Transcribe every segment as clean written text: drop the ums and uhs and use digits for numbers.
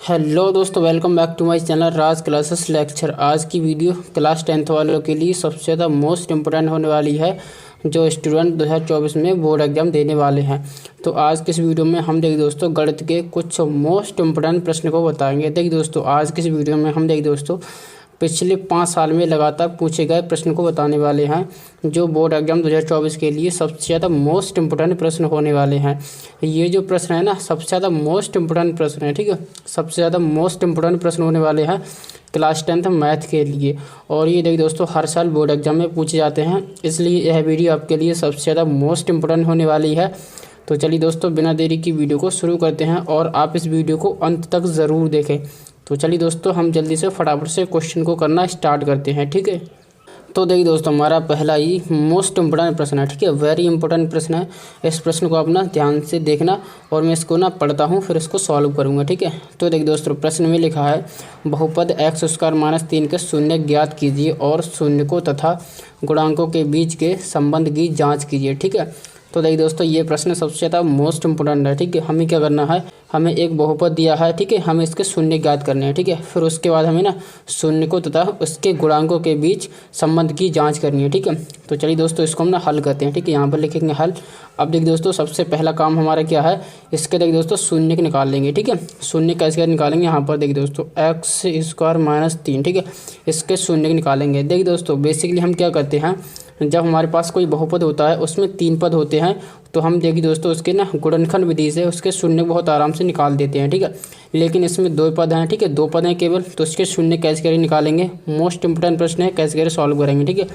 Hello दोस्तों, welcome back to my channel Raj classes lecture. आज की वीडियो क्लास 10th वालों के लिए सबसे ज़्यादा मोस्ट इम्पोर्टेंट होने वाली है, जो स्टूडेंट 2024 में बोर्ड एग्जाम देने वाले हैं। तो आज की इस वीडियो में हम देखिए दोस्तों गणित के कुछ मोस्ट इम्पोर्टेंट प्रश्न को बताएंगे। देखिए दोस्तों, आज की इस वीडियो में हम देखिए दोस्तों पिछले 5 साल में लगातार पूछे गए प्रश्न को बताने वाले हैं, जो बोर्ड एग्जाम 2024 के लिए सबसे ज़्यादा मोस्ट इम्पोर्टेंट प्रश्न होने वाले हैं। ये जो प्रश्न है ना, सबसे ज़्यादा मोस्ट इम्पोर्टेंट प्रश्न है, ठीक है। सबसे ज़्यादा मोस्ट इम्पोर्टेंट प्रश्न होने वाले हैं क्लास 10th मैथ के लिए। और ये देखिए दोस्तों हर साल बोर्ड एग्जाम में पूछे जाते हैं, इसलिए यह वीडियो आपके लिए सबसे ज़्यादा मोस्ट इम्पोर्टेंट होने वाली है। तो चलिए दोस्तों, बिना देरी की वीडियो को शुरू करते हैं और आप इस वीडियो को अंत तक ज़रूर देखें। तो चलिए दोस्तों, हम जल्दी से फटाफट से क्वेश्चन को करना स्टार्ट करते हैं, ठीक है। तो देखिए दोस्तों, हमारा पहला ही मोस्ट इम्पोर्टेंट प्रश्न है, ठीक है। वेरी इंपॉर्टेंट प्रश्न है। इस प्रश्न को अपना ध्यान से देखना और मैं इसको ना पढ़ता हूँ, फिर इसको सॉल्व करूँगा, ठीक है। तो देखिए दोस्तों, प्रश्न में लिखा है बहुपद x² - 3 के शून्य ज्ञात कीजिए और शून्य को तथा गुणांकों के बीच के संबंध की जाँच कीजिए, ठीक है। तो देखिए दोस्तों, ये प्रश्न सबसे ज़्यादा मोस्ट इम्पोर्टेंट है, ठीक है। हमें क्या करना है, हमें एक बहुपद दिया है, ठीक है। हमें इसके शून्य ज्ञात करने हैं, ठीक है। फिर उसके बाद हमें ना शून्य को तथा उसके गुणांकों के बीच संबंध की जांच करनी है, ठीक है। तो चलिए दोस्तों, इसको हम ना हल करते हैं, ठीक है। यहाँ पर लिखेंगे हल। अब देखिए दोस्तों, सबसे पहला काम हमारा क्या है, इसके देखिए दोस्तों शून्य निकाल लेंगे, ठीक है। शून्य कैसे निकालेंगे, यहाँ पर देखिए दोस्तों x² - 3, ठीक है। इसके शून्य निकालेंगे। देखिए दोस्तों, बेसिकली हम क्या करते हैं, जब हमारे पास कोई बहुपद होता है उसमें 3 पद होते हैं, तो हम देखिए दोस्तों उसके ना गुणनखंड विधि से उसके शून्य बहुत आराम से निकाल देते हैं, ठीक है। लेकिन इसमें 2 पद हैं, ठीक है। 2 पद हैं केवल, तो उसके शून्य कैसे करें निकालेंगे। मोस्ट इंपोर्टेंट प्रश्न है, कैसे करें सॉल्व करेंगे, ठीक है।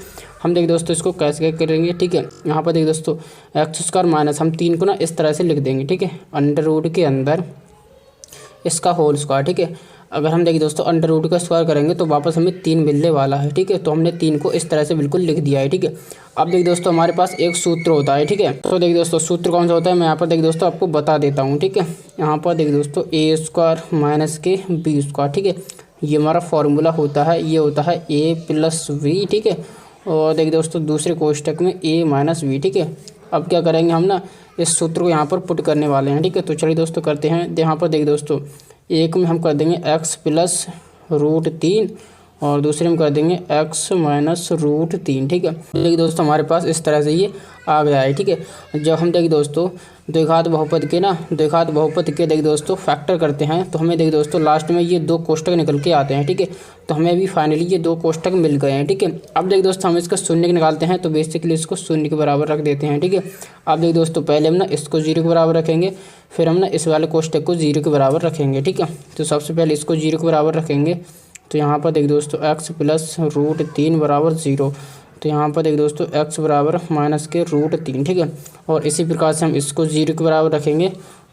हम देखिए दोस्तों इसको कैसे करेंगे, ठीक है। यहाँ पर देखिए दोस्तों x² हम 3 को ना इस तरह से लिख देंगे, ठीक है। अंडर रूट के अंदर इसका होल स्क्वायर, ठीक है। अगर हम देखिए दोस्तों अंडर रूट का स्क्वायर करेंगे तो वापस हमें 3 मिलने वाला है, ठीक है। तो हमने 3 को इस तरह से बिल्कुल लिख दिया है, ठीक है। अब देखिए दोस्तों, हमारे पास एक सूत्र होता है, ठीक है। तो देखिए दोस्तों सूत्र कौन सा होता है, मैं यहाँ पर देखिए दोस्तों आपको बता देता हूँ, ठीक है। यहाँ पर देखिए दोस्तों a² - के b², ठीक है। ये हमारा फॉर्मूला होता है, ये होता है a+v, ठीक है। और देखिए दोस्तों दूसरे कोष्टक में a - v, ठीक है। अब क्या करेंगे, हम ना इस सूत्र को यहाँ पर पुट करने वाले हैं, ठीक है। तो चलिए दोस्तों करते हैं। यहाँ पर देखिए दोस्तों एक में हम कर देंगे x + √3 और दूसरे में कर देंगे x - √3, ठीक है। देखिए दोस्तों हमारे पास इस तरह से ये आ गया है, ठीक है। जब हम देखिए दोस्तों द्विघात बहुपद के देखिए दोस्तों फैक्टर करते हैं, तो हमें देखिए दोस्तों लास्ट में ये 2 कोष्टक निकल के आते हैं, ठीक है। तो हमें अभी फाइनली ये 2 कोष्टक मिल गए हैं, ठीक है। अब देखिए दोस्तों हम इसका शून्य निकालते हैं, तो बेसिकली इसको शून्य के बराबर रख देते हैं, ठीक है। अब देखिए दोस्तों पहले हम ना इसको 0 के बराबर रखेंगे, फिर हम ना इस वाले कोष्टक को 0 के बराबर रखेंगे, ठीक है। तो सबसे पहले इसको 0 के बराबर रखेंगे, तो यहाँ पर देखिए दोस्तों x + √3 = 0। तो यहाँ पर देखिए दोस्तों x बराबर -√3, ठीक है। और इसी प्रकार से हम इसको 0 के बराबर रखेंगे,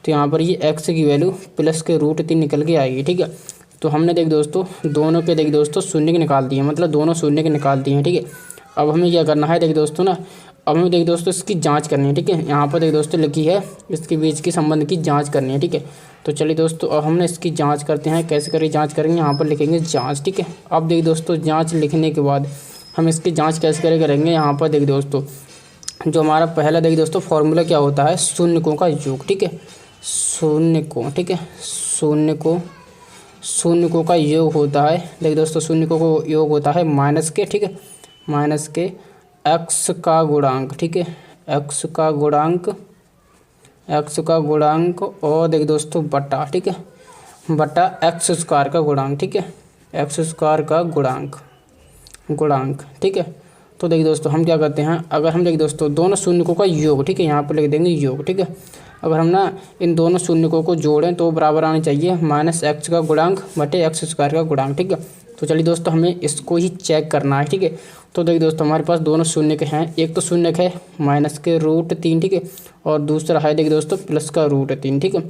तो यहाँ पर ये x की वैल्यू +√3 निकल के आएगी, ठीक है। तो हमने देखिए दोस्तों दोनों के देखिए दोस्तों शून्य के निकाल दिए, मतलब दोनों शून्य के निकाल दिए हैं, ठीक है। अब हमें क्या करना है देखिए दोस्तों ना, अब हमें देखिए दोस्तों इसकी जांच करनी है, ठीक है। यहाँ पर देखिए दोस्तों लिखी है इसके बीच की संबंध की जांच करनी है, ठीक है। तो चलिए दोस्तों अब हमने इसकी जांच करते हैं। कैसे करें जांच करेंगे, यहाँ पर लिखेंगे जांच, ठीक है। अब देखिए दोस्तों जांच लिखने के बाद हम इसकी जांच कैसे करेंगे, यहाँ पर देखिए दोस्तों जो हमारा पहला देखिए दोस्तों फॉर्मूला क्या होता है, शून्यकों का योग, ठीक है। शून्यकों, ठीक है। शून्यकों का योग होता है, देखिए दोस्तों शून्यकों को योग होता है माइनस के, ठीक है, माइनस के x का गुणांक, ठीक है। x का गुणांक और देखिए दोस्तों बटा, ठीक है, बटा x² का गुणांक, ठीक है। x² का गुणांक, ठीक है। तो देखिए दोस्तों हम क्या करते हैं, अगर हम देखिए दोस्तों दोनों शून्यकों का योग, ठीक है, यहाँ पर लिख देंगे योग, ठीक है। अगर हम ना इन दोनों शून्यकों को जोड़ें तो बराबर आनी चाहिए -x का गुणांक बटे x² का गुणांक, ठीक है। तो चलिए दोस्तों हमें इसको ही चेक करना है, ठीक है। तो देखिए दोस्तों हमारे पास दोनों शून्य के हैं, एक तो शून्य है -√3, ठीक है, और दूसरा है देखिए दोस्तों +√3, ठीक है।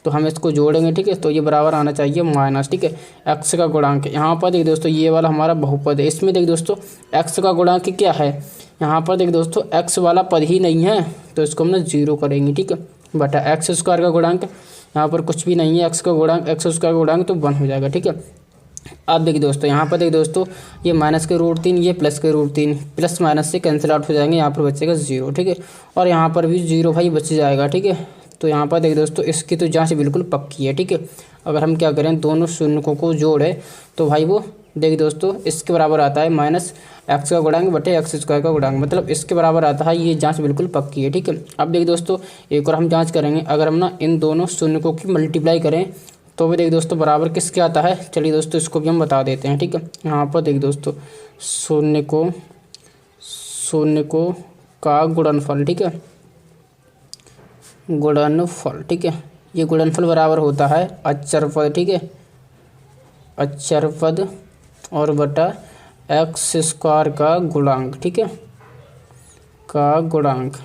तो हम इसको जोड़ेंगे, ठीक है। तो ये बराबर आना चाहिए माइनस, ठीक है, x का गुणांक। यहाँ पर देखिए दोस्तों ये वाला हमारा बहुपद है, इसमें देखिए दोस्तों x का गुणांक क्या है, यहाँ पर देखिए दोस्तों x वाला पद ही नहीं है, तो इसको हम ना 0 करेंगे, ठीक है, बटा x² का गुणांक। यहाँ पर कुछ भी नहीं है, x² का गुणांक तो 1 हो जाएगा, ठीक है। अब देखिए दोस्तों यहाँ पर देखिए दोस्तों ये -√3 ये +√3 प्लस माइनस से कैंसिल आउट हो जाएंगे, यहाँ पर बचेगा 0, ठीक है। और यहाँ पर भी 0 भाई बच जाएगा, ठीक है। तो यहाँ पर देखिए दोस्तों इसकी तो जांच बिल्कुल पक्की है। ठीक है, अगर हम क्या करें दोनों शून्यकों को जोड़े तो भाई वो देखिए दोस्तों इसके बराबर आता है माइनस एक्स का गुणांक बटे एक्स स्क्वायर का गुणांक, मतलब इसके बराबर आता है। ये जांच बिल्कुल पक्की है। ठीक है, अब देखिए दोस्तों एक और हम जांच करेंगे, अगर हम ना इन दोनों शून्यकों की मल्टीप्लाई करें तो भी देखिए दोस्तों बराबर किसके आता है। चलिए दोस्तों इसको भी हम बता देते हैं। ठीक है, यहाँ पर देखिए दोस्तों शून्यकों का गुणनफल, ठीक है, गुणनफल, ठीक है, ये गुणनफल बराबर होता है अचरपद, ठीक है, अचरपद और बटा एक्स स्क्वायर का गुणांक, ठीक है, का गुणांक।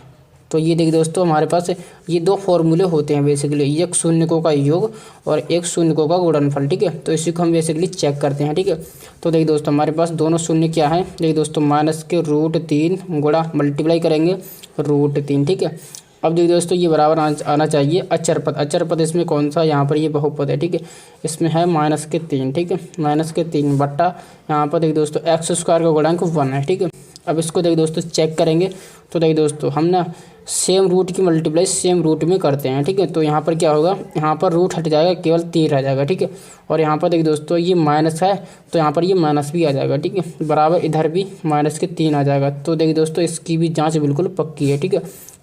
तो ये देखिए दोस्तों हमारे पास ये दो फॉर्मूले होते हैं बेसिकली, एक शून्यकों का योग और एक शून्यकों का गुणनफल। ठीक है, तो इसी को हम बेसिकली चेक करते हैं। ठीक है, तो देखिए दोस्तों हमारे पास दोनों शून्य क्या है, देखिए दोस्तों -√3 गुणा मल्टीप्लाई करेंगे √3। ठीक है, अब देखिए दोस्तों ये बराबर आना चाहिए अचरपद। अचरपद इसमें कौन सा, यहाँ पर ये बहुपद है। ठीक है, इसमें है -3, ठीक है, -3 बट्टा यहाँ पर देखिए दोस्तों एक्स स्क्वायर का गुणांक 1 है। ठीक है, अब इसको देखिए दोस्तों चेक करेंगे तो देखिए दोस्तों हम ना सेम रूट की मल्टीप्लाई सेम रूट में करते हैं। ठीक है, तो यहाँ पर क्या होगा, यहाँ पर रूट हट जाएगा, केवल 3 रह जाएगा। ठीक है, और यहाँ पर देखिए दोस्तों ये माइनस है तो यहाँ पर ये माइनस भी आ जाएगा। ठीक है, बराबर इधर भी -3 आ जाएगा। तो देखिए दोस्तों इसकी भी जांच बिल्कुल पक्की है। ठीक है,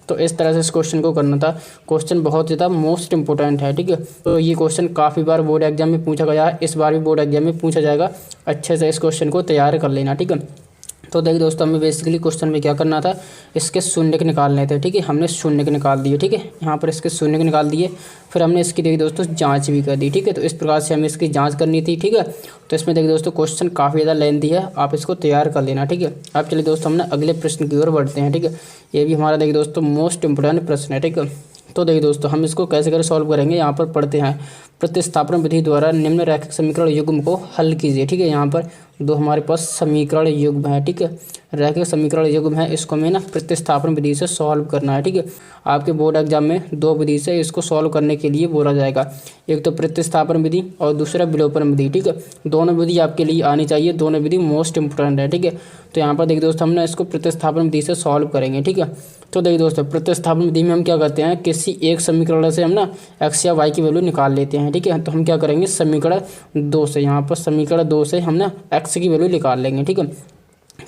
तो इस तरह से इस क्वेश्चन को करना था। क्वेश्चन बहुत ज़्यादा मोस्ट इंपॉर्टेंट है। ठीक है, तो ये क्वेश्चन काफ़ी बार बोर्ड एग्जाम में पूछा गया है, इस बार भी बोर्ड एग्जाम में पूछा जाएगा। अच्छे से इस क्वेश्चन को तैयार कर लेना। ठीक है, तो देखिए दोस्तों हमें बेसिकली क्वेश्चन में क्या करना था, इसके शून्य के निकालने थे। ठीक है, हमने शून्य के निकाल दिए। ठीक है, यहाँ पर इसके शून्य के निकाल दिए, फिर हमने इसकी देखिए दोस्तों जांच भी कर दी। ठीक है, तो इस प्रकार से हमें इसकी जांच करनी थी। ठीक है, तो इसमें देखिए दोस्तों क्वेश्चन काफ़ी ज़्यादा लेंथी है, आप इसको तैयार कर लेना। ठीक है, अब चलिए दोस्तों हमने अगले प्रश्न की ओर बढ़ते हैं। ठीक है, ये भी हमारा देखिए दोस्तों मोस्ट इंपोर्टेंट प्रश्न है। ठीक है, तो देखिए दोस्तों हम इसको कैसे सॉल्व करेंगे, यहाँ पर पढ़ते हैं। प्रतिस्थापन विधि द्वारा निम्न रैखिक समीकरण युग्म को हल कीजिए। ठीक है, यहाँ पर दो हमारे पास समीकरण युग्म है। ठीक है, रैखिक समीकरण युग्म है, इसको हमें ना प्रतिस्थापन विधि से सॉल्व करना है। ठीक है, आपके बोर्ड एग्जाम में दो विधि से इसको सॉल्व करने के लिए बोला जाएगा, एक तो प्रतिस्थापन विधि और दूसरा विलोपन विधि। ठीक है, दोनों विधि आपके लिए आनी चाहिए, दोनों विधि मोस्ट इंपोर्टेंट है। ठीक है, तो यहाँ पर देखिए दोस्तों हम ना इसको प्रतिस्थापन विधि से सॉल्व करेंगे। ठीक है, तो देखिए दोस्तों प्रतिस्थापन विधि में हम क्या करते हैं, किसी एक समीकरण से हम ना एक्स या वाई की वैल्यू निकाल लेते हैं। ठीक है, तो हम क्या करेंगे समीकरण 2 से, यहाँ पर समीकरण 2 से हम ना एक्स की वैल्यू निकाल लेंगे। ठीक है,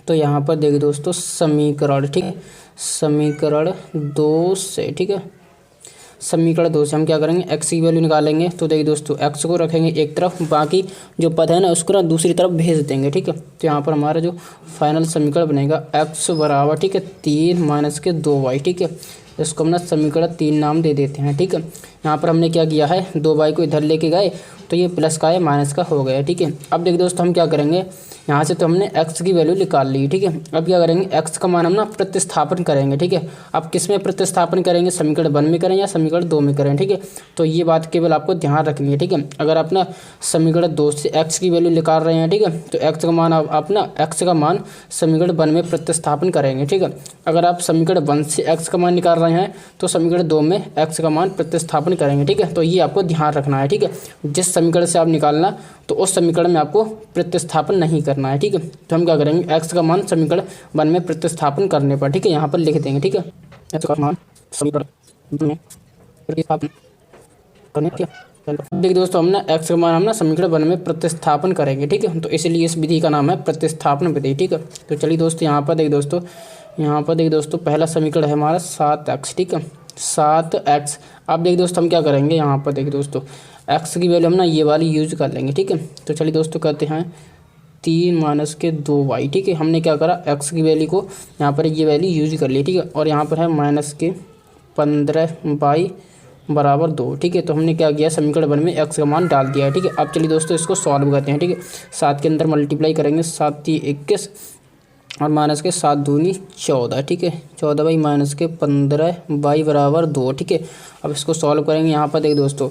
तो यहाँ पर देखिए दोस्तों समीकरण, ठीक है, समीकरण 2 से, ठीक है, समीकरण 2 से हम क्या करेंगे एक्स की वैल्यू निकालेंगे। तो देखिए दोस्तों एक्स को रखेंगे एक तरफ, बाकी जो पद है ना उसको ना दूसरी तरफ भेज देंगे। ठीक है, तो यहाँ पर हमारा जो फाइनल समीकरण बनेगा एक्स बराबर, ठीक है, 3 - 2y। ठीक है, इसको हम ना समीकरण 3 नाम दे देते हैं। ठीक है, यहाँ पर हमने क्या किया है 2y को इधर लेके गए तो ये प्लस का है माइनस का हो गया। ठीक है, अब देखिए दोस्तों हम क्या करेंगे, यहाँ से तो हमने x की वैल्यू निकाल ली। ठीक है, अब क्या करेंगे x का मान हम ना प्रतिस्थापन करेंगे। ठीक है, अब किस में प्रतिस्थापन करेंगे, समीकरण 1 में करें या समीकरण 2 में करें। ठीक है, तो ये बात केवल आपको ध्यान रखनी है। ठीक है, अगर आप ना समीकरण 2 से x की वैल्यू निकाल रहे हैं, ठीक है, तो x का मान आप ना x का मान समीकरण 1 में प्रतिस्थापन करेंगे। ठीक है, अगर आप समीकरण 1 से x का मान निकाल रहे हैं तो समीकरण 2 में x का मान प्रतिस्थापन करेंगे। ठीक है, तो ये आपको ध्यान रखना है। ठीक है, जिस समीकरण से आप निकालना तो उस समीकरण में आपको प्रतिस्थापन नहीं करना है। ठीक है, तो हम क्या करेंगे एक्स का मान समीकरण 1 में प्रतिस्थापन करने पर, ठीक है, यहाँ पर लिख देंगे। ठीक है, एक्स का मान समीकरण में प्रतिस्थापन करने, ठीक है, देखिए दोस्तों हम ना एक्स का मान हम ना समीकरण 1 में प्रतिस्थापन करेंगे। ठीक है, तो इसलिए इस विधि का नाम है प्रतिस्थापन विधि। ठीक है, तो चलिए दोस्तों यहाँ पर देखिए दोस्तों पहला समीकरण है हमारा 7x। ठीक है, 7x। अब देखिए दोस्तों हम क्या करेंगे, यहाँ पर देखिए दोस्तों x की वैल्यू हम ना ये वाली यूज कर लेंगे। ठीक है, तो चलिए दोस्तों कहते हैं 3 - 2y। ठीक है, हमने क्या करा x की वैल्यू को यहाँ पर ये वैल्यू यूज कर ली। ठीक है, और यहाँ पर है -15y बराबर 2। ठीक है, तो हमने क्या किया समीकरण 1 में x का मान डाल दिया है। ठीक है, अब चलिए दोस्तों इसको सॉल्व करते हैं। ठीक है, 7 के अंदर मल्टीप्लाई करेंगे, 7 × 21 और -7 × 2 = 14। ठीक है, 14 - 15y बराबर 2। ठीक है, अब इसको सॉल्व करेंगे। यहाँ पर देखिए दोस्तों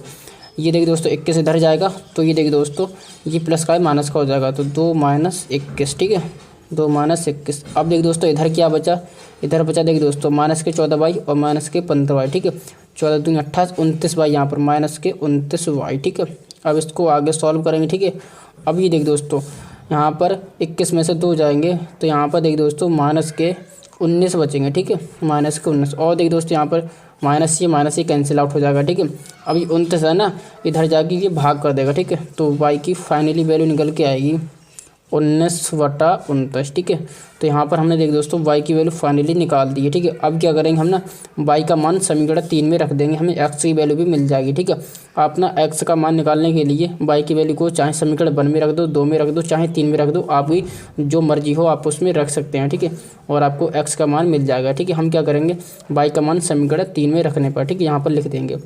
ये देखिए दोस्तों 21 इधर जाएगा तो ये देखिए दोस्तों ये प्लस का है माइनस का हो जाएगा, तो 2 - 21। ठीक है, 2 - 21। अब देखिए दोस्तों इधर क्या बचा, इधर बचा देखिए दोस्तों -14y और -15y। ठीक है, 14 × 2 = 28, 29y यहाँ पर -29y। ठीक है, अब इसको आगे सॉल्व करेंगे। ठीक है, अब ये देखिए दोस्तों यहाँ पर 21 में से 2 जाएंगे तो यहाँ पर देखिए दोस्तों -19 बचेंगे। ठीक है, -19 और देखिए दोस्तों यहाँ पर माइनस ये कैंसिल आउट हो जाएगा। ठीक है, अभी 29 है ना, इधर जाके ये भाग कर देगा। ठीक है, तो y की फाइनली वैल्यू निकल के आएगी 19/29। ठीक है, तो यहाँ पर हमने देख दोस्तों y की वैल्यू फाइनली निकाल दी है। ठीक है, अब क्या करेंगे हम ना y का मान समीकरण 3 में रख देंगे, हमें x की वैल्यू भी मिल जाएगी। ठीक है, आप ना x का मान निकालने के लिए y की वैल्यू को चाहे समीकरण 1 में रख दो, 2 में रख दो, चाहे 3 में रख दो, आपकी जो मर्जी हो आप उसमें रख सकते हैं। ठीक है, और आपको x का मान मिल जाएगा। ठीक है, हम क्या करेंगे y का मान समीकरण 3 में रखने पर, ठीक है, यहाँ पर लिख देंगे।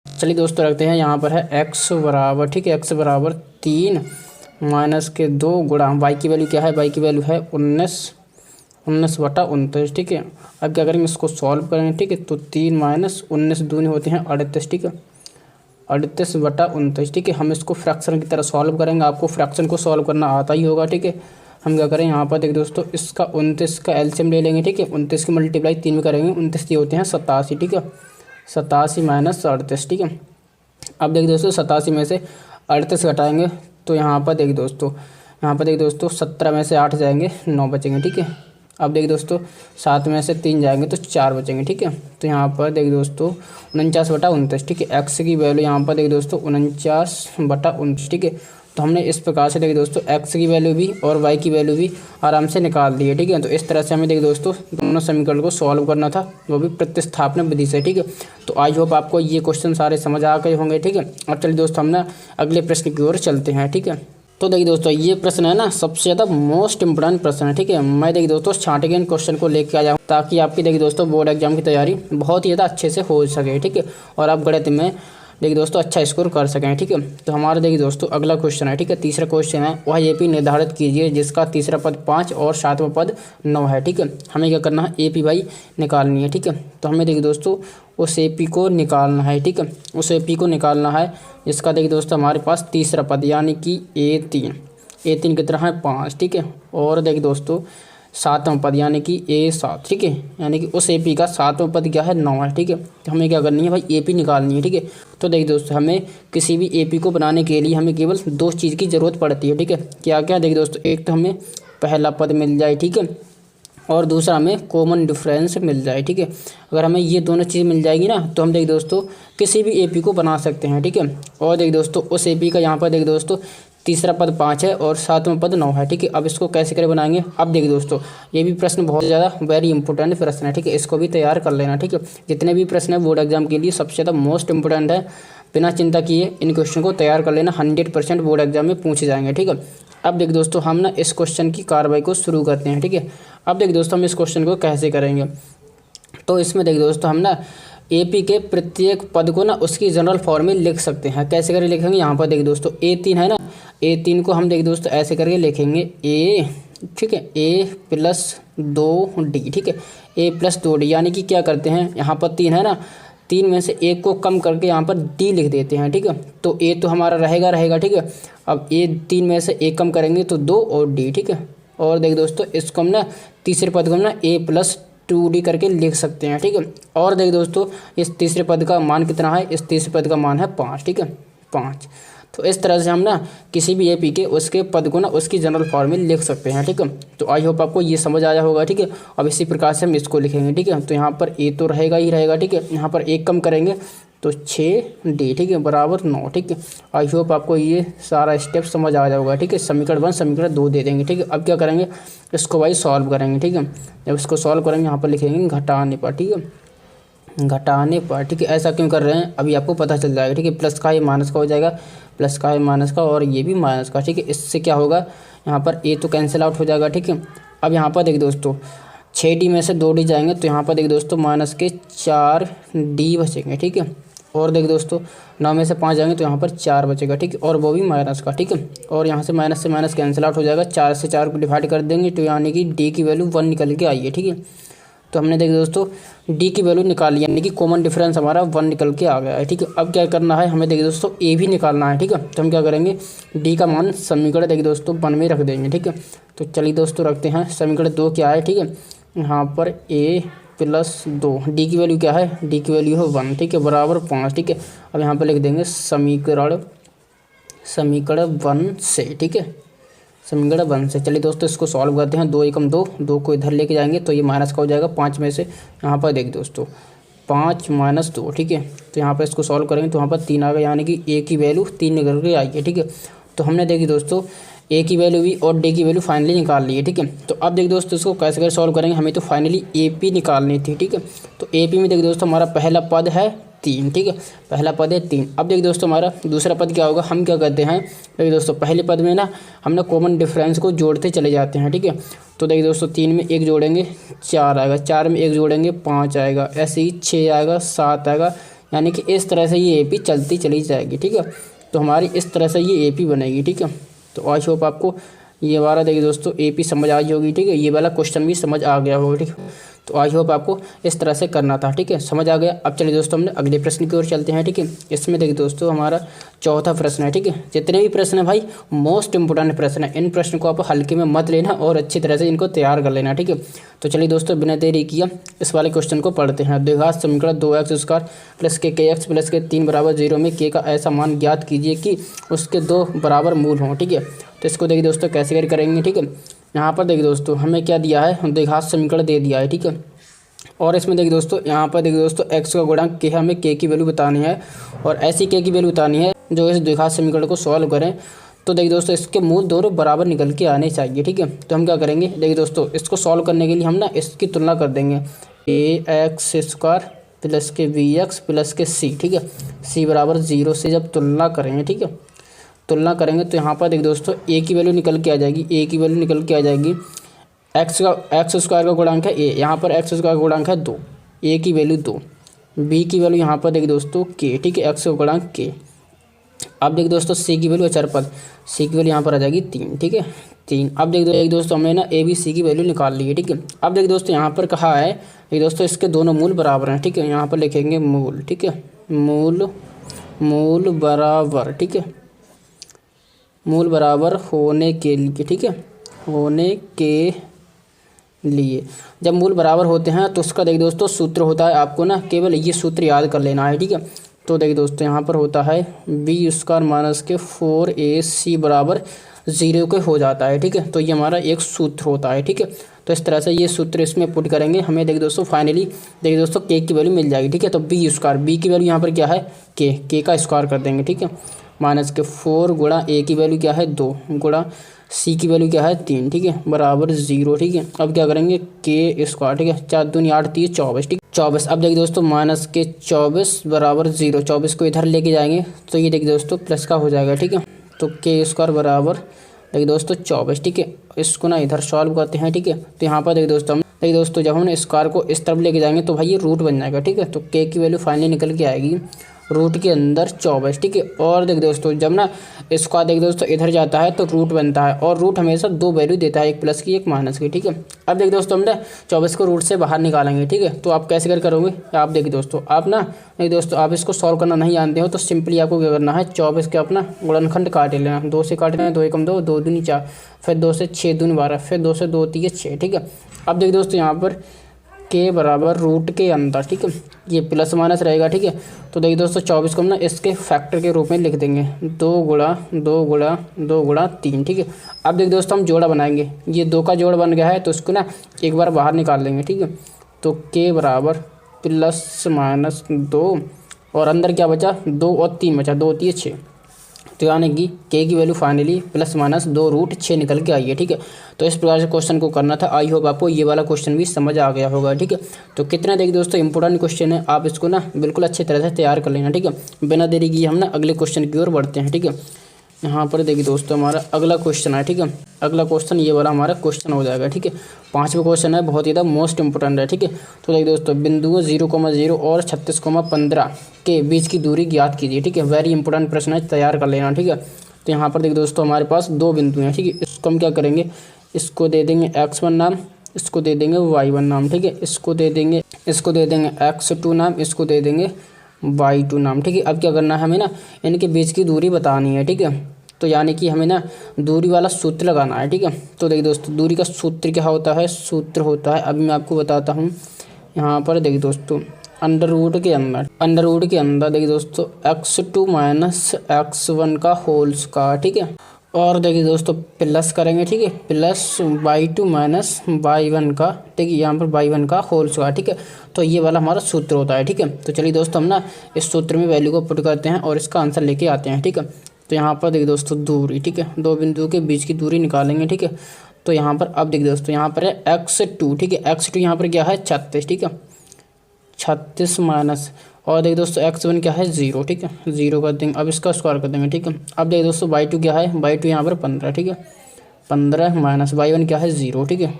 चलिए दोस्तों रखते हैं, यहाँ पर है x बराबर, ठीक है, x बराबर 3 माइनस के 2 गुणा y की वैल्यू क्या है, y की वैल्यू है 19/29। ठीक है, अब क्या करेंगे इसको सॉल्व करेंगे। ठीक है, तो 3 माइनस 19 दूनी होते हैं 38। ठीक है, 38/29। ठीक है, हम इसको फ्रैक्शन की तरह सॉल्व करेंगे, आपको फ्रैक्शन को सॉल्व करना आता ही होगा। ठीक है, हम क्या करें यहाँ पर देख दोस्तों, इसका 29 का एलसीएम ले लेंगे। ठीक है, 29 की मल्टीप्लाई 3 में करेंगे, 29 ये होते हैं 87। ठीक है, 87 माइनस 38। ठीक है, अब देख दोस्तों 87 में से 38 घटाएंगे तो यहाँ पर देख दोस्तों 17 में से 8 जाएंगे, 9 बचेंगे। ठीक है, अब देख दोस्तों 7 में से 3 जाएंगे तो 4 बचेंगे। ठीक है, तो यहाँ पर देख दोस्तों 49/29। ठीक है, एक्स की वैल्यू यहाँ पर देख दोस्तों 49/29। ठीक है, तो हमने इस प्रकार से देख दोस्तों एक्स की वैल्यू भी और वाई की वैल्यू भी आराम से निकाल दी है। ठीक है, तो इस तरह से हमें देख दोस्तों दोनों समीकरण को सॉल्व करना था, वो भी प्रतिस्थापन विधि से। ठीक है, तो आई होप आपको ये क्वेश्चन सारे समझ आ गए होंगे। ठीक है, अब चलिए दोस्तों हम ना अगले प्रश्न की ओर चलते हैं। ठीक है, तो देखिए दोस्तों ये प्रश्न है ना सबसे ज़्यादा मोस्ट इंपोर्टेंट प्रश्न है। ठीक है, मैं देखिए दोस्तों छांटे के इन क्वेश्चन को लेके आ जाऊँ ताकि आपकी देखिए दोस्तों बोर्ड एग्जाम की तैयारी बहुत ही ज़्यादा अच्छे से हो सके। ठीक है, और आप गणित में देखिए दोस्तों अच्छा स्कोर कर सकें। ठीक है, तो हमारा देखिए दोस्तों अगला क्वेश्चन है। ठीक है, तीसरा क्वेश्चन है, वह एपी निर्धारित कीजिए जिसका तीसरा पद 5 और 7वां पद 9 है। ठीक है, हमें क्या करना है, एपी वाई निकालनी है। ठीक है, तो हमें देखिए दोस्तों उस एपी को निकालना है। ठीक है, उस एपी को निकालना है जिसका देखिए दोस्तों हमारे पास तीसरा पद यानी कि ए3 कितना है 5। ठीक है, और देखिए दोस्तों 7वां पद यानी कि A7। ठीक है, यानी कि उस एपी का 7वां पद क्या है 9 है। ठीक है, तो हमें क्या करनी है भाई एपी निकालनी है। ठीक है, तो देखिए दोस्तों हमें किसी भी एपी को बनाने के लिए हमें केवल 2 चीज़ की ज़रूरत पड़ती है। ठीक है, क्या क्या देखिए दोस्तों, एक तो हमें पहला पद मिल जाए। ठीक है, और दूसरा हमें कॉमन डिफरेंस मिल जाए। ठीक है, अगर हमें ये दोनों चीज़ मिल जाएगी ना तो हम देखिए दोस्तों किसी भी एपी को बना सकते हैं। ठीक है, और देखिए दोस्तों उस एपी का यहाँ पर देखिए दोस्तों तीसरा पद 5 है और 7वां पद 9 है। ठीक है, अब इसको कैसे करे बनाएंगे, अब देखिए दोस्तों ये भी प्रश्न बहुत ज़्यादा वेरी इंपॉर्टेंट प्रश्न है। ठीक है, इसको भी तैयार कर लेना। ठीक है, जितने भी प्रश्न है बोर्ड एग्जाम के लिए सबसे ज़्यादा मोस्ट इंपॉर्टेंट है, बिना चिंता किए इन क्वेश्चन को तैयार कर लेना, 100% बोर्ड एग्जाम में पूछे जाएंगे। ठीक है, अब देखिए दोस्तों हम ना इस क्वेश्चन की कार्रवाई को शुरू करते हैं। ठीक है, अब देखिए दोस्तों हम इस क्वेश्चन को कैसे करेंगे, तो इसमें देखिए दोस्तों हम ना एपी के प्रत्येक पद को ना उसकी जनरल फॉर्म में लिख सकते हैं। कैसे करके लिखेंगे, यहाँ पर देखिए दोस्तों A3 है ना, A3 को हम देखिए दोस्तों ऐसे करके लिखेंगे A। ठीक है, A+2D। ठीक है, A+2D यानी कि क्या करते हैं, यहाँ पर 3 है ना, 3 में से 1 को कम करके यहाँ पर D लिख देते हैं। ठीक है, तो A तो हमारा रहेगा। ठीक है, अब A3 में से 1 कम करेंगे तो 2 और D। ठीक है, और देखिए दोस्तों इसको हम ना तीसरे पद को हम ना A+2D करके लिख सकते हैं। ठीक है, और देखिए दोस्तों इस तीसरे पद का मान कितना है, इस तीसरे पद का मान है 5। ठीक है, 5। तो इस तरह से हम ना किसी भी एपी के उसके पद को ना उसकी जनरल फॉर्म में लिख सकते हैं। ठीक है, तो आई होप आपको ये समझ आया होगा। ठीक है, अब इसी प्रकार से हम इसको लिखेंगे। ठीक है, तो यहाँ पर ए तो रहेगा ही रहेगा। ठीक है, यहाँ पर 1 कम करेंगे तो 6D। ठीक है, बराबर 9। ठीक है, आई होप आपको ये सारा स्टेप समझ आ जाएगा। ठीक है, समीकरण 1 समीकरण 2 दे देंगे। ठीक है, अब क्या करेंगे, इसको भाई सॉल्व करेंगे। ठीक है, जब इसको सॉल्व करेंगे यहाँ पर लिखेंगे घटाने पर। ठीक है, घटाने पर। ठीक है, ऐसा क्यों कर रहे हैं अभी आपको पता चल जाएगा। ठीक है, प्लस का ये माइनस का हो जाएगा, प्लस का ये माइनस का और ये भी माइनस का। ठीक है, इससे क्या होगा, यहाँ पर ए तो कैंसिल आउट हो जाएगा। ठीक है, अब यहाँ पर देखिए दोस्तों 6D में से 2D जाएंगे तो यहाँ पर देखिए दोस्तों माइनस के 4D बचेंगे। ठीक है, और देखिए दोस्तों 9 में से 5 जाएंगे तो यहाँ पर 4 बचेगा। ठीक है, और वो भी माइनस का। ठीक है, और यहाँ से माइनस कैंसिल आउट हो जाएगा, 4 से 4 को डिवाइड कर देंगे तो यानी कि D की वैल्यू 1 निकल के आई है। ठीक है, तो हमने देखिए दोस्तों D की वैल्यू निकाली यानी कि कॉमन डिफरेंस हमारा 1 निकल के आ गया है। ठीक है, अब क्या करना है, हमें देखिए दोस्तों A भी निकालना है। ठीक है, तो हम क्या करेंगे, D का मान समीकरण देखिए दोस्तों 1 में रख देंगे। ठीक है, तो चलिए दोस्तों रखते हैं, समीकरण 2 क्या है। ठीक है, यहाँ पर A+2 D की वैल्यू क्या है, D की वैल्यू है 1। ठीक है, बराबर 5। ठीक है, अब यहाँ पर लिख देंगे समीकरण 1 से। ठीक है, समीकरण 1 से। चलिए दोस्तों इसको सॉल्व करते हैं। 2 एकम 2, 2 को इधर लेके जाएंगे तो ये माइनस का हो जाएगा 5 में से। यहाँ पर देखिए दोस्तों 5 माइनस 2, ठीक है। तो यहाँ पर इसको सॉल्व करेंगे तो यहाँ पर 3 आ गया, यानी कि ए की वैल्यू 3 निकल के आई है, ठीक है। तो हमने देखी दोस्तों ए की वैल्यू भी और डी की वैल्यू फाइनली निकाल ली है, ठीक है। तो अब देखिए दोस्तों इसको कैसे कैसे सॉल्व करेंगे, हमें तो फाइनली ए पी निकालनी थी, ठीक है। तो ए पी में देखिए दोस्तों हमारा पहला पद है 3, ठीक है। पहला पद है 3। अब देखिए दोस्तों हमारा दूसरा पद क्या होगा, हम क्या करते हैं, देखिए दोस्तों पहले पद में ना हमने कॉमन डिफरेंस को जोड़ते चले जाते हैं, ठीक है। तो देखिए दोस्तों 3 में 1 जोड़ेंगे 4 आएगा, 4 में 1 जोड़ेंगे 5 आएगा, ऐसे ही 6 आएगा, 7 आएगा, यानी कि इस तरह से ये ए पी चलती चली जाएगी, ठीक है। तो हमारी इस तरह से ये ए पी बनेगी, ठीक है। तो आई होप आपको ये वाला देखिए दोस्तों ए पी समझ आई होगी, ठीक है। ये वाला क्वेश्चन भी समझ आ गया होगा, ठीक है। तो आई होप आपको इस तरह से करना था, ठीक है, समझ आ गया। अब चलिए दोस्तों हमने अगले प्रश्न की ओर चलते हैं, ठीक है। इसमें देखिए दोस्तों हमारा चौथा प्रश्न है, ठीक है। जितने भी प्रश्न है भाई मोस्ट इंपोर्टेंट प्रश्न है, इन प्रश्न को आप हल्के में मत लेना और अच्छी तरह से इनको तैयार कर लेना, ठीक है। तो चलिए दोस्तों बिना देरी किया इस वाले क्वेश्चन को पढ़ते हैं। द्विघात समीकरण 2x² प्लस के एक्स प्लस के 3 बराबर 0 में के का ऐसा मान ज्ञात कीजिए कि उसके 2 बराबर मूल हों, ठीक है। तो इसको देखिए दोस्तों कैसे करेंगे, ठीक है। यहाँ पर देखिए दोस्तों हमें क्या दिया है, द्विघात समीकरण दे दिया है, ठीक है। और इसमें देखिए दोस्तों यहाँ पर देखिए दोस्तों x का गुणांक के, हमें के की वैल्यू बतानी है और ऐसी के की वैल्यू बतानी है जो इस द्विघात समीकरण को सॉल्व करें। तो देखिए दोस्तों इसके मूल दोनों बराबर निकल के आने चाहिए, ठीक है। तो हम क्या करेंगे, देखिए दोस्तों इसको सॉल्व करने के लिए हम ना इसकी तुलना कर देंगे ax² प्लस के bx प्लस के c, ठीक है। c बराबर 0 से जब तुलना करेंगे, ठीक है, तुलना करेंगे तो यहाँ पर देखिए दोस्तों a की वैल्यू निकल के आ जाएगी, a की वैल्यू निकल के आ जाएगी। x² का गुणांक है a, यहाँ पर x² का गुणांक है 2, a की वैल्यू 2, b की वैल्यू यहाँ पर देखिए दोस्तों k, ठीक है, x का गुणांक k। अब देखिए दोस्तों c की वैल्यू अचर पद, c की वैल्यू यहाँ पर आ जाएगी 3, ठीक है, 3। अब देखिए दोस्तों हमने ना a b c की वैल्यू निकाल ली है, ठीक है। अब देखिए दोस्तों यहाँ पर कहा है देखिए दोस्तों इसके दोनों मूल बराबर हैं, ठीक है। यहाँ पर लिखेंगे मूल, ठीक है, मूल बराबर, ठीक है, मूल बराबर होने के लिए, ठीक है, होने के लिए जब मूल बराबर होते हैं तो उसका देखिए दोस्तों सूत्र होता है, आपको ना केवल ये सूत्र याद कर लेना है, ठीक है। तो देखिए दोस्तों यहाँ पर होता है b² माइनस के 4ac बराबर 0 के हो जाता है, ठीक है। तो ये हमारा एक सूत्र होता है, ठीक है। तो इस तरह से ये सूत्र इसमें पुट करेंगे, हमें देखिए दोस्तों फाइनली देखिए दोस्तों के की वैल्यू मिल जाएगी, ठीक है। तो b² की वैल्यू यहाँ पर क्या है के का स्क्वायर कर देंगे, ठीक है, माइनस के 4 गुणा a की वैल्यू क्या है 2 गुणा c की वैल्यू क्या है 3, ठीक है, बराबर 0, ठीक है। अब क्या करेंगे के², ठीक है, 4 दूनी 8 3 24, ठीक, 24। अब देखिए दोस्तों माइनस के 24 बराबर 0, 24 को इधर लेके जाएंगे तो ये देखिए दोस्तों प्लस का हो जाएगा, ठीक है। तो के² बराबर देखिए दोस्तों 24, ठीक है। इसको ना इधर सॉल्व करते हैं, ठीक है। तो यहाँ पर देखिए दोस्तों जब हम स्क्वायर को इस तरफ लेके जाएंगे तो भाई ये रूट बन जाएगा, ठीक है। तो के की वैल्यू फाइनली निकल के आएगी रूट के अंदर 24, ठीक है। और देखिए दोस्तों जब ना स्क्वायर देखिए दोस्तों इधर जाता है तो रूट बनता है और रूट हमेशा 2 वैल्यू देता है, एक प्लस की एक माइनस की, ठीक है। अब देखिए दोस्तों हमने 24 को रूट से बाहर निकालेंगे, ठीक है। तो आप कैसे करोगे, आप देखिए दोस्तों आप ना देखिए दोस्तों आप इसको सॉल्व करना नहीं जानते हो तो सिंपली आपको क्या करना है, 24 के अपना गुणनखंड काट लेना, 2 से काट लेना, 2 एकम 2, 2 दूनी 4, फिर 2 से 6 दूनी 12, फिर 2 से 2 3 6, ठीक है। अब देखिए दोस्तों यहाँ पर के बराबर रूट के अंदर, ठीक है, ये प्लस माइनस रहेगा, ठीक है। तो देखिए दोस्तों 24 को हम ना इसके फैक्टर के रूप में लिख देंगे 2 गुणा 2 गुणा 2 गुणा 3, ठीक है। अब देखिए दोस्तों हम जोड़ा बनाएंगे, ये 2 का जोड़ बन गया है तो इसको ना एक बार बाहर निकाल लेंगे, ठीक है। तो के बराबर प्लस माइनस 2 और अंदर क्या बचा 2 और 3 बचा, 2 3 6, तो यानी कि के की value finally plus minus 2 root 6 निकल के आई है, ठीक है। तो इस प्रकार से क्वेश्चन को करना था। आई होप आपको ये वाला क्वेश्चन भी समझ आ गया होगा, ठीक है। तो कितना देखिए दोस्तों इंपॉर्टेंट क्वेश्चन है, आप इसको ना बिल्कुल अच्छी तरह से तैयार कर लेना, ठीक है। बिना देरी किए हम ना अगले क्वेश्चन की ओर बढ़ते हैं, ठीक है। यहाँ पर देखिए दोस्तों हमारा अगला क्वेश्चन है, ठीक है। अगला क्वेश्चन ये वाला हमारा क्वेश्चन हो जाएगा, ठीक है। 5वां क्वेश्चन है, बहुत ही ज़्यादा मोस्ट इंपोर्टेंट है, ठीक है। तो देखिए दोस्तों बिंदुओं 0,0 और 36,15 के बीच की दूरी ज्ञात कीजिए, ठीक है। वेरी इंपॉर्टेंट प्रश्न है, तैयार कर लेना, ठीक है। तो यहाँ पर देखिए दोस्तों हमारे पास 2 बिंदु हैं, ठीक है। इसको हम क्या करेंगे, इसको दे देंगे x1 नाम, इसको दे देंगे y1 नाम, ठीक है। इसको दे देंगे x2 नाम, इसको दे देंगे y2 नाम, ठीक है। अब क्या करना है, हमें ना इनके बीच की दूरी बतानी है, ठीक है। तो यानी कि हमें ना दूरी वाला सूत्र लगाना है, ठीक है। तो देखिए दोस्तों दूरी का सूत्र क्या होता है, सूत्र होता है, अभी मैं आपको बताता हूँ। यहाँ पर देखिए दोस्तों अंडर रूट के अंदर देखिए दोस्तों x2 माइनस x1 का होल स्क्वायर, ठीक है, और देखिए दोस्तों प्लस करेंगे, ठीक है, प्लस y2 माइनस y1 का, ठीक है, यहाँ पर y1 का होल स्क्वायर, ठीक है। तो ये वाला हमारा सूत्र होता है, ठीक है। तो चलिए दोस्तों हम ना इस सूत्र में वैल्यू को पुट करते हैं और इसका आंसर लेके आते हैं, ठीक है। तो यहाँ पर देखिए दोस्तों दूरी, ठीक है, दो बिंदुओं के बीच की दूरी निकालेंगे, ठीक है। तो यहाँ पर अब देखिए दोस्तों यहाँ पर है x2, ठीक है, x2 यहाँ पर क्या है 36, ठीक है, 36 माइनस, और देखिए दोस्तों x1 क्या है 0, ठीक है, 0 कर देंगे, अब इसका स्क्वायर कर देंगे, ठीक है। अब देखिए दोस्तों y2 क्या है, y2 यहाँ पर 15, ठीक है, 15 माइनस y1 क्या है 0, ठीक है,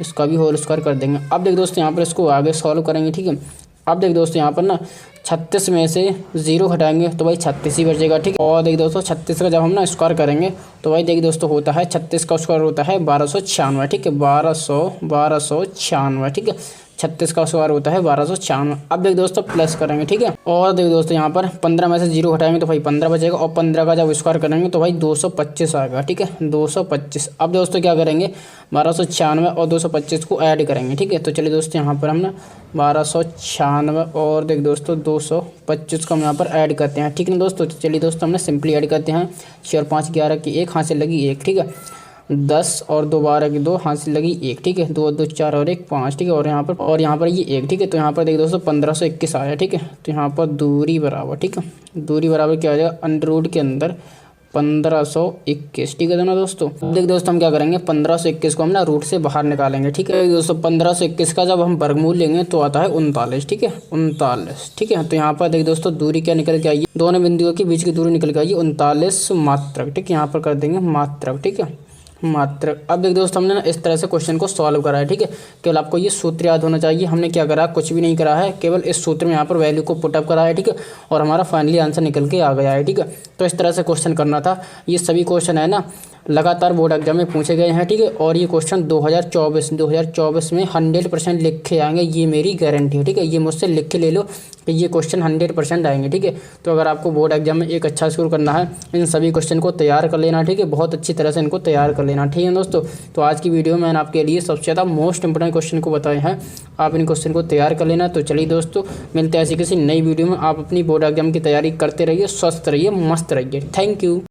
इसका भी होल स्क्वायर कर देंगे। अब देखिए दोस्तों यहाँ पर इसको आगे सॉल्व करेंगे, ठीक है। अब देखिए दोस्तों यहाँ पर ना 36 में से 0 हटाएंगे तो भाई 36 ही बचेगा, ठीक है। और देखिए दोस्तों 36 का जब हम ना स्क्वायर करेंगे तो भाई देखिए दोस्तों होता है 36 का स्क्वायर होता है 1296, ठीक है, 1296, ठीक है, 36 का स्क्वायर होता है 1296। अब देखिए दोस्तों प्लस करेंगे, ठीक है। और देखिए दोस्तों यहाँ पर 15 में से 0 हटाएंगे तो भाई 15 बचेगा, और 15 का जब स्क्वायर करेंगे तो भाई 225 आएगा, ठीक है, 225। अब दोस्तों क्या करेंगे 1296 और 225 को ऐड करेंगे, ठीक है। तो चलिए दोस्तों यहाँ पर हम ना 1296 और देखिए दोस्तों 225 को हम यहाँ पर ऐड करते हैं, ठीक है ना दोस्तों। तो चलिए दोस्तों हमने सिंपली ऐड करते हैं, 6 और 5 11 की 1 हाथ से लगी 1, ठीक है, 10 और 2 12 की 2 हाथ से लगी 1, ठीक है, 2 और 2 4 और 1 5, ठीक है, और यहाँ पर ये 1, ठीक है। तो यहाँ पर देखिए दोस्तों 1521 आया, ठीक है। तो यहाँ पर दूरी बराबर, ठीक है, दूरी बराबर क्या हो जाएगा अंडर रूट के अंदर 1521, ठीक है ना दोस्तों। देखिए दोस्तों हम क्या करेंगे 1521 को हम ना रूट से बाहर निकालेंगे, ठीक है दोस्तों। 1521 का जब हम वर्गमूल लेंगे तो आता है 39, ठीक है, 39, ठीक है। तो यहाँ पर देखिए दोस्तों दूरी क्या निकल के आई, दोनों बिंदुओं के बीच की दूरी निकल के आई 39 मात्रक, ठीक है, यहाँ पर कर देंगे मात्रक, ठीक है, मात्रक। अब देखिए दोस्तों हमने ना इस तरह से क्वेश्चन को सॉल्व करा है, ठीक है। केवल आपको ये सूत्र याद होना चाहिए, हमने क्या करा कुछ भी नहीं करा है, केवल इस सूत्र में यहाँ पर वैल्यू को पुटअप करा है, ठीक है, और हमारा फाइनली आंसर निकल के आ गया है, ठीक है। तो इस तरह से क्वेश्चन करना था। ये सभी क्वेश्चन है ना लगातार बोर्ड एग्जाम में पूछे गए हैं, ठीक है, और ये क्वेश्चन 2024 में 100% लिख के आएंगे, ये मेरी गारंटी है, ठीक है। ये मुझसे लिख के ले लो कि ये क्वेश्चन 100% आएंगे, ठीक है। तो अगर आपको बोर्ड एग्जाम में एक अच्छा स्कोर करना है इन सभी क्वेश्चन को तैयार कर लेना, ठीक है, बहुत अच्छी तरह से इनको तैयार कर लेना, ठीक है दोस्तों। तो आज की वीडियो में मैंने आपके लिए सबसे ज़्यादा मोस्ट इंपोर्टेंट क्वेश्चन को बताए हैं, आप इन क्वेश्चन को तैयार कर लेना। तो चलिए दोस्तों मिलते हैं ऐसी किसी नई वीडियो में, आप अपनी बोर्ड एग्जाम की तैयारी करते रहिए, स्वस्थ रहिए, मस्त रहिए, थैंक यू।